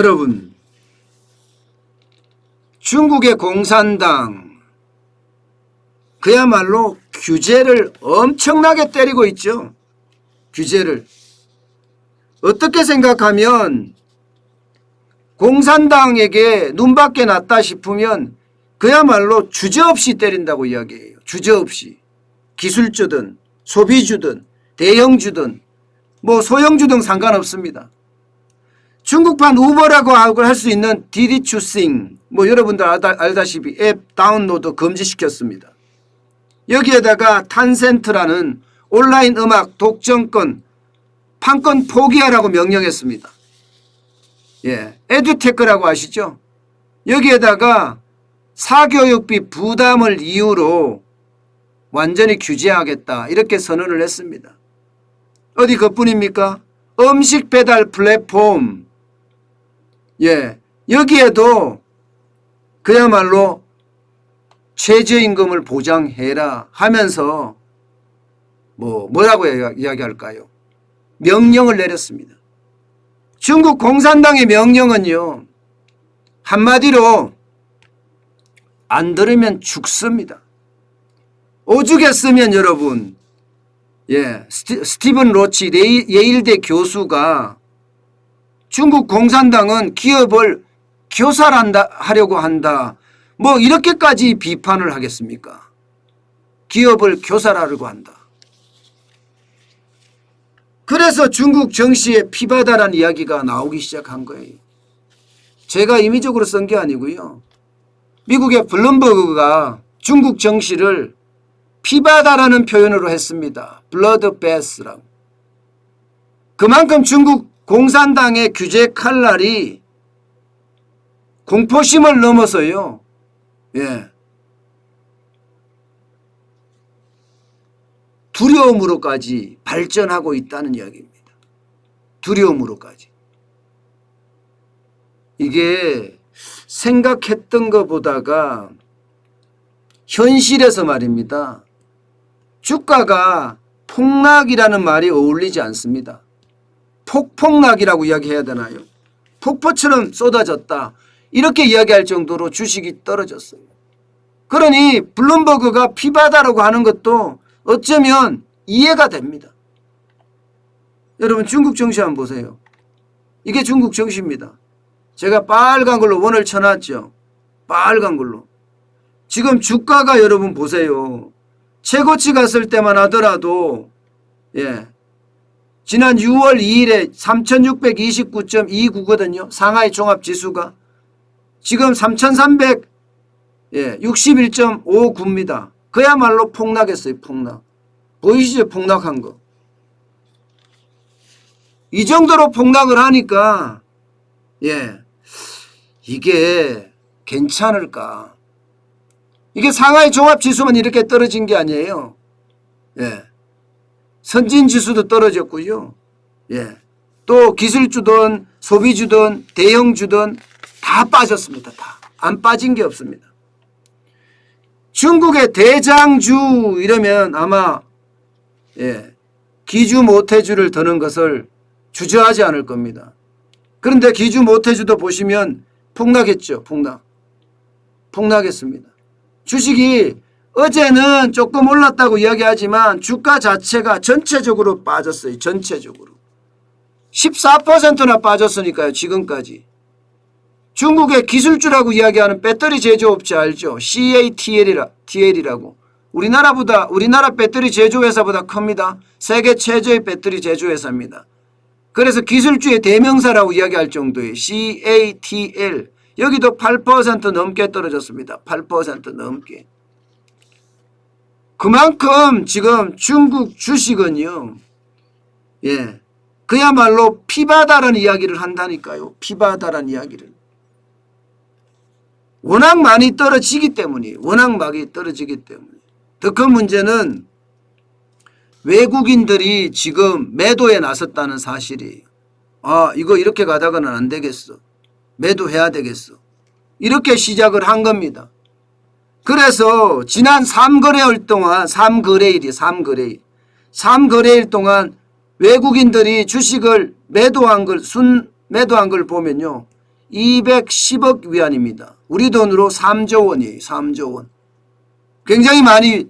여러분, 중국의 공산당 그야말로 규제를 엄청나게 때리고 있죠. 규제를. 어떻게 생각하면 공산당에게 눈밖에 났다 싶으면 그야말로 주저없이 때린다고 이야기해요. 주저없이. 기술주든 소비주든 대형주든 뭐 소형주든 상관없습니다. 중국판 우버라고 할 수 있는 디디추싱 뭐 여러분들 알다시피 앱 다운로드 금지시켰습니다. 여기에다가 탄센트라는 온라인 음악 독점권 판권 포기하라고 명령했습니다. 예, 에듀테크라고 아시죠? 여기에다가 사교육비 부담을 이유로 완전히 규제하겠다 이렇게 선언을 했습니다. 어디 그뿐입니까? 음식 배달 플랫폼, 예, 여기에도 그야말로 최저임금을 보장해라 하면서 뭐라고 이야기할까요? 명령을 내렸습니다. 중국 공산당의 명령은요, 한마디로 안 들으면 죽습니다. 오죽했으면 여러분, 예, 스티븐 로치 예일대 교수가 중국 공산당은 기업을 교살하려고 한다. 뭐 이렇게까지 비판을 하겠습니까? 기업을 교살하려고 한다. 그래서 중국 정시에 피바다라는 이야기가 나오기 시작한 거예요. 제가 임의적으로 쓴 게 아니고요. 미국의 블룸버그가 중국 정시를 피바다라는 표현으로 했습니다. 블러드베스라고. 그만큼 중국 공산당의 규제 칼날이 공포심을 넘어서요. 예. 두려움으로까지 발전하고 있다는 이야기입니다. 두려움으로까지. 이게 생각했던 것보다가 현실에서 말입니다. 주가가 폭락이라는 말이 어울리지 않습니다. 폭락이라고 이야기해야 되나요? 폭포처럼 쏟아졌다. 이렇게 이야기할 정도로 주식이 떨어졌어요. 그러니 블룸버그가 피바다라고 하는 것도 어쩌면 이해가 됩니다. 여러분 중국 정시 한번 보세요. 이게 중국 정시입니다. 제가 빨간 걸로 원을 쳐놨죠. 빨간 걸로. 지금 주가가 여러분 보세요. 최고치 갔을 때만 하더라도 예, 지난 6월 2일에 3629.29거든요. 상하이 종합지수가. 지금 3361.59입니다. 그야말로 폭락했어요. 폭락. 보이시죠? 폭락한 거. 이 정도로 폭락을 하니까 예, 이게 괜찮을까. 이게 상하이 종합지수만 이렇게 떨어진 게 아니에요. 예. 선진지수도 떨어졌고요. 예. 또 기술주든 소비주든 대형주든 다 빠졌습니다. 다. 안 빠진 게 없습니다. 중국의 대장주 이러면 아마 예, 기주 모태주를 드는 것을 주저하지 않을 겁니다. 그런데 기주 모태주도 보시면 폭락했죠. 폭락했습니다. 주식이 어제는 조금 올랐다고 이야기하지만 주가 자체가 전체적으로 빠졌어요. 전체적으로. 14%나 빠졌으니까요. 지금까지. 중국의 기술주라고 이야기하는 배터리 제조업체 알죠? CATL이라고. 우리나라 배터리 제조회사보다 큽니다. 세계 최저의 배터리 제조회사입니다. 그래서 기술주의 대명사라고 이야기할 정도의 CATL. 여기도 8% 넘게 떨어졌습니다. 8% 넘게. 그만큼 지금 중국 주식은요. 예, 그야말로 피바다라는 이야기를 한다니까요. 피바다라는 이야기를. 워낙 많이 떨어지기 때문에 더 큰 문제는 외국인들이 지금 매도에 나섰다는 사실이에요. 아, 이거 이렇게 가다가는 안 되겠어. 매도해야 되겠어. 이렇게 시작을 한 겁니다. 그래서 지난 3거래일 동안 3거래일 동안 외국인들이 주식을 매도한 걸 보면요. 210억 위안입니다. 우리 돈으로 3조 원이에요. 3조 원. 굉장히 많이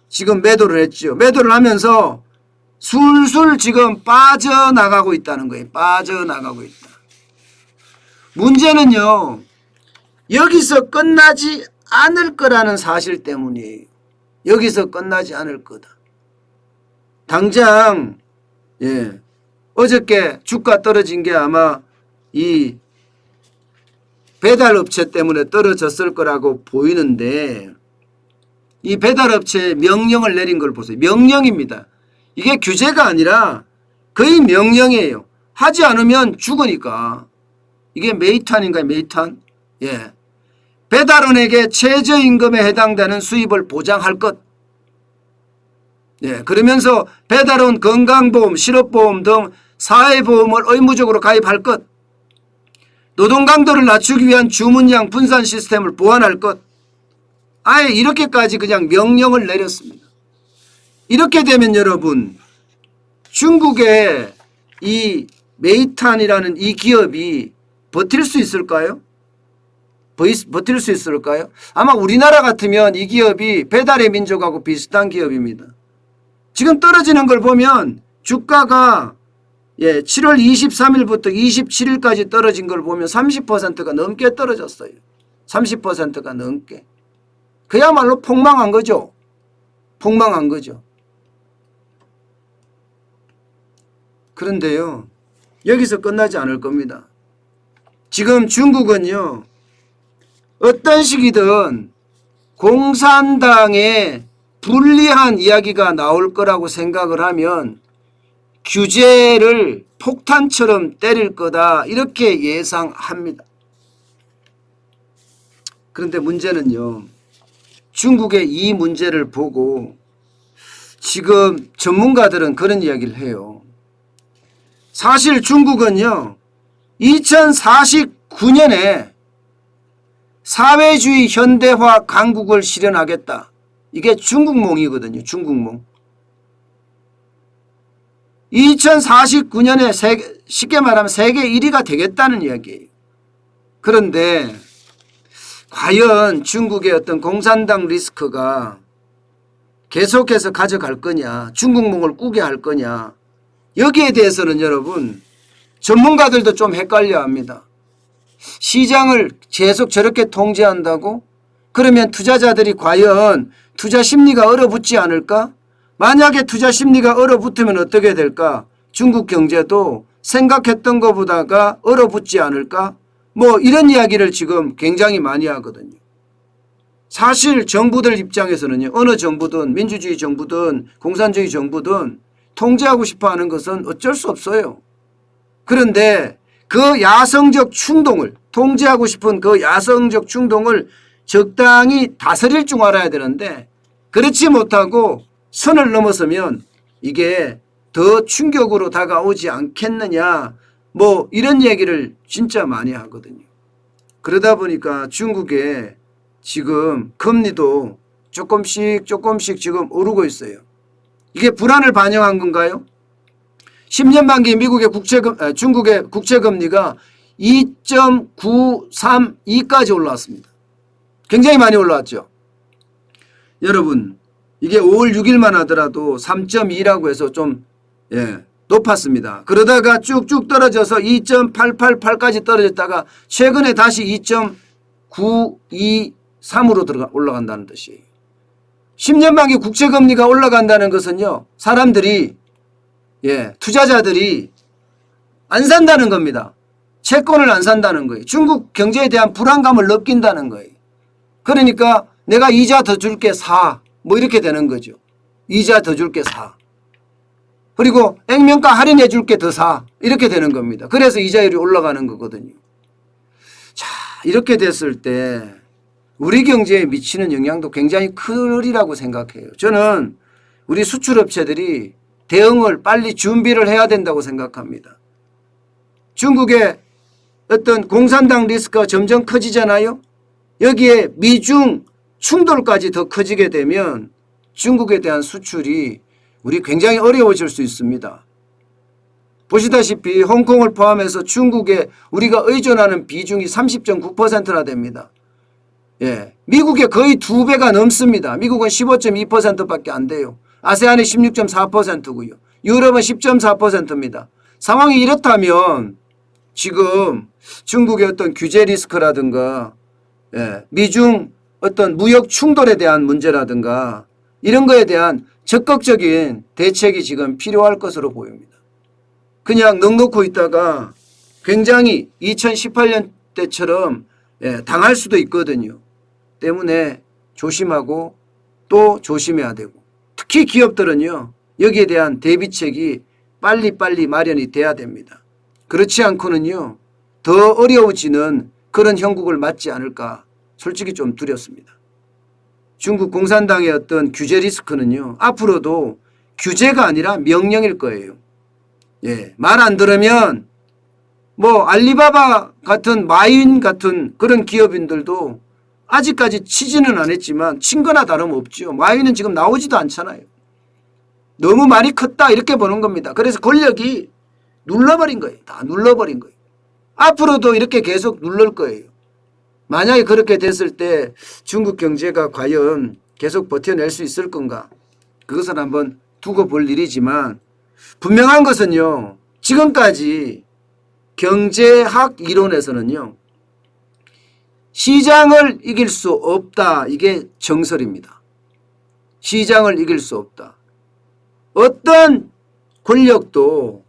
지금 매도를 했죠. 매도를 하면서 술술 지금 빠져나가고 있다는 거예요. 빠져나가고 있다. 문제는요. 여기서 끝나지 않을 거라는 사실 때문이에요. 여기서 끝나지 않을 거다. 당장 어저께 주가 떨어진 게 아마 이 배달업체 때문에 떨어졌을 거라고 보이는데 이 배달업체에 명령을 내린 걸 보세요. 명령입니다. 이게 규제가 아니라 거의 명령이에요. 하지 않으면 죽으니까. 이게 메이탄인가요? 메이탄? 배달원에게 최저임금에 해당되는 수입을 보장할 것. 그러면서 배달원 건강보험, 실업보험 등 사회보험을 의무적으로 가입할 것. 노동 강도를 낮추기 위한 주문량 분산 시스템을 보완할 것. 아예 이렇게까지 그냥 명령을 내렸습니다. 이렇게 되면 여러분 중국의 이 메이탄이라는 이 기업이 버틸 수 있을까요? 버틸 수 있을까요? 아마 우리나라 같으면 이 기업이 배달의 민족하고 비슷한 기업입니다. 지금 떨어지는 걸 보면 주가가 7월 23일부터 27일까지 떨어진 걸 보면 30%가 넘게 떨어졌어요. 30%가 넘게. 그야말로 폭망한 거죠. 폭망한 거죠. 그런데요. 여기서 끝나지 않을 겁니다. 지금 중국은요. 어떤 식이든 공산당에 불리한 이야기가 나올 거라고 생각을 하면 규제를 폭탄처럼 때릴 거다 이렇게 예상합니다. 그런데 문제는요. 중국의 이 문제를 보고 지금 전문가들은 그런 이야기를 해요. 사실 중국은요. 2049년에 사회주의 현대화 강국을 실현하겠다. 이게 중국몽이거든요. 중국몽. 2049년에 쉽게 말하면 세계 1위가 되겠다는 이야기예요. 그런데 과연 중국의 어떤 공산당 리스크가 계속해서 가져갈 거냐, 중국몽을 꾸게 할 거냐, 여기에 대해서는 여러분 전문가들도 좀 헷갈려 합니다. 시장을 계속 저렇게 통제한다고? 그러면 투자자들이 과연 투자 심리가 얼어붙지 않을까? 만약에 투자 심리가 얼어붙으면 어떻게 될까? 중국 경제도 생각했던 것보다가 얼어붙지 않을까? 뭐 이런 이야기를 지금 굉장히 많이 하거든요. 사실 정부들 입장에서는요. 어느 정부든 민주주의 정부든 공산주의 정부든 통제하고 싶어 하는 것은 어쩔 수 없어요. 그런데 그 야성적 충동을 통제하고 싶은 그 야성적 충동을 적당히 다스릴 줄 알아야 되는데 그렇지 못하고 선을 넘어서면 이게 더 충격으로 다가오지 않겠느냐 뭐 이런 얘기를 진짜 많이 하거든요. 그러다 보니까 중국의 지금 금리도 조금씩 지금 오르고 있어요. 이게 불안을 반영한 건가요? 10년 만기 미국의 중국의 국채금리가 2.932까지 올라왔습니다. 굉장히 많이 올라왔죠. 여러분 이게 5월 6일만 하더라도 3.2라고 해서 좀 높았습니다. 그러다가 쭉쭉 떨어져서 2.888까지 떨어졌다가 최근에 다시 2.923으로 올라간다는 뜻이에요. 10년 만기 국채금리가 올라간다는 것은요. 사람들이 투자자들이 안 산다는 겁니다. 채권을 안 산다는 거예요. 중국 경제에 대한 불안감을 느낀다는 거예요. 그러니까 내가 이자 더 줄게 사. 뭐 이렇게 되는 거죠. 이자 더 줄게 사. 그리고 액면가 할인해 줄게 더 사. 이렇게 되는 겁니다. 그래서 이자율이 올라가는 거거든요. 자, 이렇게 됐을 때 우리 경제에 미치는 영향도 굉장히 크리라고 생각해요. 저는 우리 수출업체들이 대응을 빨리 준비를 해야 된다고 생각합니다. 중국의 어떤 공산당 리스크가 점점 커지잖아요. 여기에 미중 충돌까지 더 커지게 되면 중국에 대한 수출이 우리 굉장히 어려워질 수 있습니다. 보시다시피 홍콩을 포함해서 중국에 우리가 의존하는 비중이 30.9%나 됩니다. 예, 미국의 거의 2배가 넘습니다. 미국은 15.2%밖에 안 돼요. 아세안이 16.4%고요. 유럽은 10.4%입니다. 상황이 이렇다면 지금 중국의 어떤 규제 리스크라든가 미중 어떤 무역 충돌에 대한 문제라든가 이런 거에 대한 적극적인 대책이 지금 필요할 것으로 보입니다. 그냥 넋놓고 있다가 굉장히 2018년 때처럼 당할 수도 있거든요. 때문에 조심하고 또 조심해야 되고, 특히 기업들은요 여기에 대한 대비책이 빨리빨리 마련이 돼야 됩니다. 그렇지 않고는요 더 어려워지는 그런 형국을 맞지 않을까 솔직히 좀 두렵습니다. 중국 공산당의 어떤 규제 리스크는요 앞으로도 규제가 아니라 명령일 거예요. 예, 말 안 들으면 뭐 알리바바 같은 마윈 같은 그런 기업인들도 아직까지 치지는 않았지만 친 거나 다름없죠. 마윈은 지금 나오지도 않잖아요. 너무 많이 컸다 이렇게 보는 겁니다. 그래서 권력이 눌러버린 거예요. 다 눌러버린 거예요. 앞으로도 이렇게 계속 누를 거예요. 만약에 그렇게 됐을 때 중국 경제가 과연 계속 버텨낼 수 있을 건가? 그것은 한번 두고 볼 일이지만 분명한 것은요. 지금까지 경제학 이론에서는요. 시장을 이길 수 없다. 이게 정설입니다. 시장을 이길 수 없다. 어떤 권력도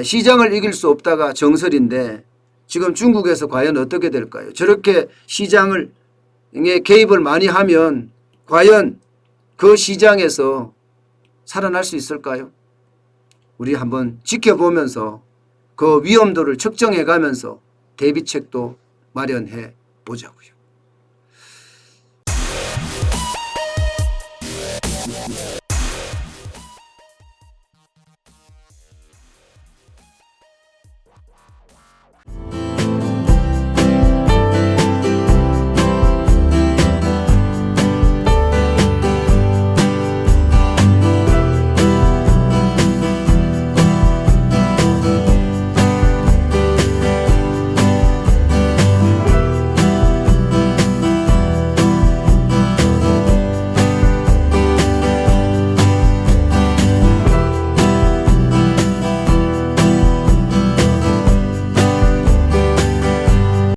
시장을 이길 수 없다가 정설인데 지금 중국에서 과연 어떻게 될까요? 저렇게 시장을 개입을 많이 하면 과연 그 시장에서 살아날 수 있을까요? 우리 한번 지켜보면서 그 위험도를 측정해 가면서 대비책도 마련해 보자고요.